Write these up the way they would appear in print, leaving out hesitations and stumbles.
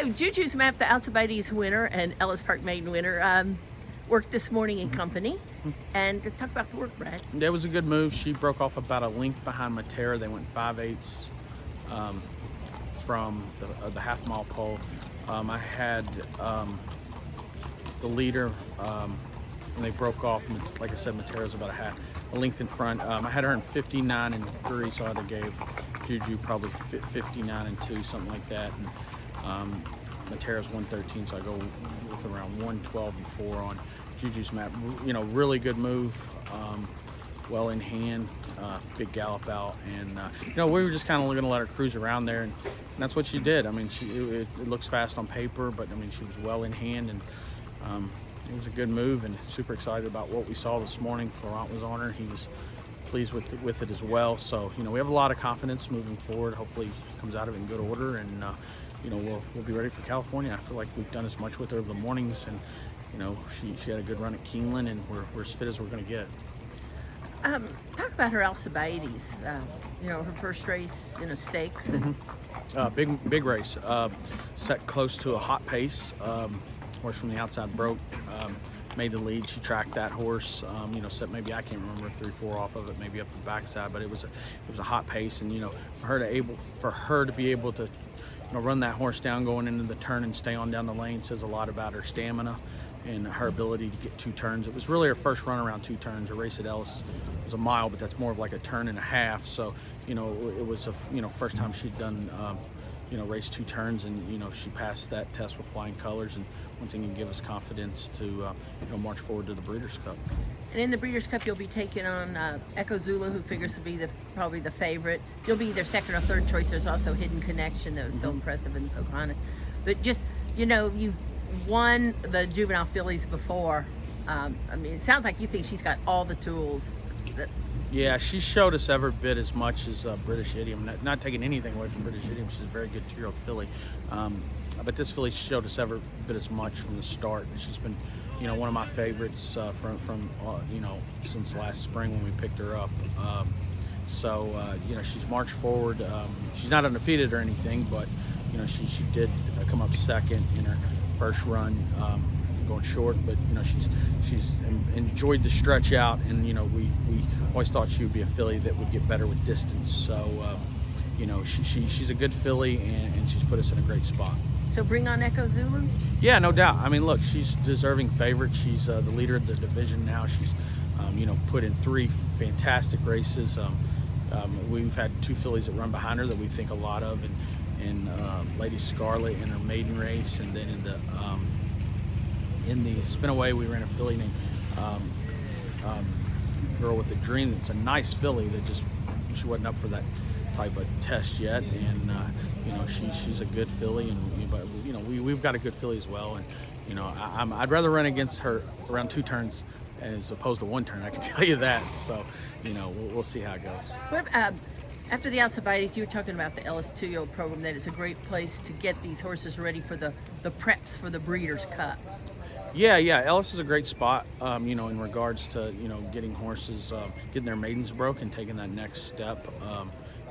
So Juju's Map, the Alcibiades winner and Ellis Park maiden winner, worked this morning in company. And to talk about the work, Brad. That was a good move. She broke off about a length behind Matera. They went 5/8 from the half-mile pole. I had the leader, and they broke off. Like I said, Matera's about a length in front. I had her in 59 and 3, so I'd have gave Juju probably 59 and 2, something like that. And Matera's 113, so I go with around 112 and 4 on Juju's Map. You know, really good move, well in hand, big gallop out, and you know, we were just kind of going to let her cruise around there, and that's what she did. I mean, it looks fast on paper, but I mean, she was well in hand, and it was a good move, and super excited about what we saw this morning. Florent was on her. He was pleased with it as well. So, you know, we have a lot of confidence moving forward. Hopefully comes out of it in good order, and you know, we'll be ready for California. I feel like we've done as much with her over the mornings, and you know, she had a good run at Keeneland, and we're as fit as we're going to get. Talk about her Alcibiades. You know, her first race in a stakes. And Big race. Set close to a hot pace. Horse from the outside broke. Made the lead. She tracked that horse. You know, set maybe, I can't remember, 3-4 off of it, maybe up the backside, but it was a hot pace, and you know, for her to be able to, you know, run that horse down going into the turn and stay on down the lane says a lot about her stamina and her ability to get 2 turns. It was really her first run around 2 turns. Her race at Ellis was a mile, but that's more of like a turn and a half. So, you know, it was first time she'd done, you know, race 2 turns, and you know, she passed that test with flying colors, and one thing can give us confidence to you know, march forward to the Breeders' Cup. And in the Breeders' Cup, you'll be taking on Echo Zulu, who figures to be probably the favorite. You'll be either second or third choice. There's also Hidden Connection that was so impressive in Pocahontas. But just, you know, you've won the Juvenile Fillies before. I mean, it sounds like you think she's got all the tools. Yeah, she showed us every bit as much as British Idiom. Not taking anything away from British Idiom. She's a very good 2-year-old filly. But this filly showed us every bit as much from the start. She's been, you know, one of my favorites from you know, since last spring when we picked her up. So you know, she's marched forward. She's not undefeated or anything, but you know, she did come up second in her first run, going short. But you know, she's enjoyed the stretch out, and you know, we always thought she would be a filly that would get better with distance. So you know, she's a good filly, and she's put us in a great spot. So bring on Echo Zulu? Yeah, no doubt. I mean, look, she's deserving favorite. She's the leader of the division now. She's, you know, put in 3 fantastic races. We've had 2 fillies that run behind her that we think a lot of, and Lady Scarlet in her maiden race, and then in the spin away we ran a filly named Girl with a Dream. It's a nice filly that just, she wasn't up for that type of test yet, and you know, she's a good filly, and but you know, we've got a good filly as well, and you know, I'd rather run against her around 2 turns as opposed to 1 turn, I can tell you that. So you know, we'll see how it goes. What, after the Alcibiades, you were talking about the Ellis 2-year-old program, that it's a great place to get these horses ready for the preps for the Breeders' Cup. Yeah, Ellis is a great spot, you know, in regards to, you know, getting horses, getting their maidens broke and taking that next step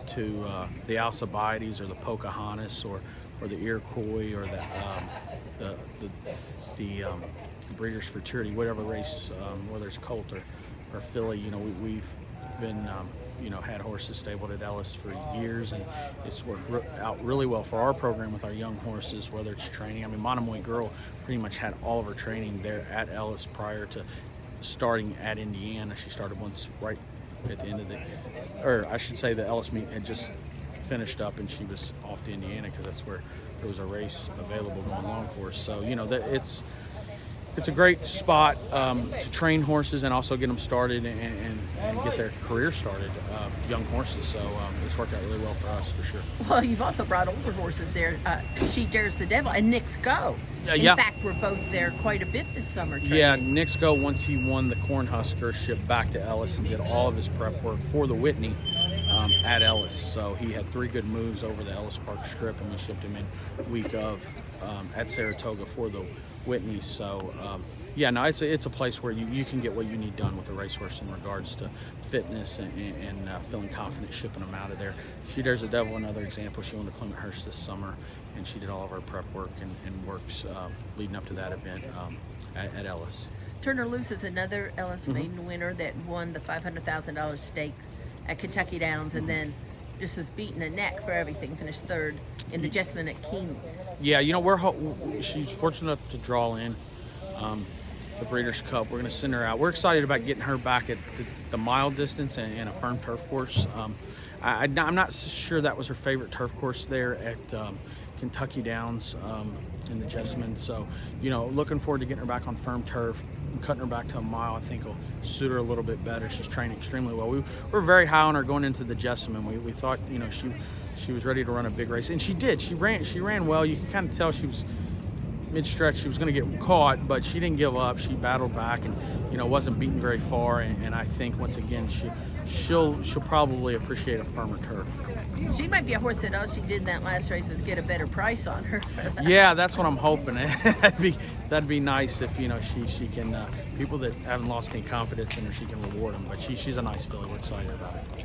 to the Alcibiades or the Pocahontas or the Iroquois or the Breeders' Futurity, whatever race, whether it's colt or filly. You know, we've been, you know, had horses stabled at Ellis for years, and it's worked out really well for our program with our young horses, whether it's training. I mean, Monomoy Girl pretty much had all of her training there at Ellis prior to starting at Indiana. She started once right at the end of or I should say the Ellis meet had just finished up, and she was off to Indiana because that's where there was a race available going along for us. So, you know, that it's a great spot to train horses and also get them started and get their career started, young horses. So it's worked out really well for us, for sure. Well, you've also brought older horses there. She Dares the Devil and Nick's Go. In fact, we're both there quite a bit this summer training. Yeah, Nick's Go, once he won the Cornhusker, shipped back to Ellis and did all of his prep work for the Whitney at Ellis. So he had 3 good moves over the Ellis Park strip, and we shipped him in week of at Saratoga for the Whitney. So yeah, no, it's a place where you can get what you need done with a racehorse in regards to fitness and feeling confident shipping them out of there. She Dares the Devil, another example. She won the Clement Hurst this summer, and she did all of our prep work and works leading up to that event at Ellis. Turnerloose is another Ellis maiden winner that won the $500,000 stakes at Kentucky Downs, and then just was beating the neck for everything. Finished third in the Jessamine at Keeneland. Yeah, you know, she's fortunate enough to draw in the Breeders' Cup. We're going to send her out. We're excited about getting her back at the mile distance and a firm turf course. I'm not sure that was her favorite turf course there at Kentucky Downs in the Jessamine. So, you know, looking forward to getting her back on firm turf. Cutting her back to a mile, I think, will suit her a little bit better. She's training extremely well. We were very high on her going into the Jessamine. We thought, you know, she was ready to run a big race, and she did. She ran well. You can kind of tell she was mid-stretch. She was going to get caught, but she didn't give up. She battled back, and you know, wasn't beaten very far. And I think once again, she'll probably appreciate a firmer turf. She might be a horse that all she did in that last race was get a better price on her. Yeah, that's what I'm hoping. That'd be nice if, you know, she can people that haven't lost any confidence in her, she can reward them. But she's a nice filly. We're excited about it.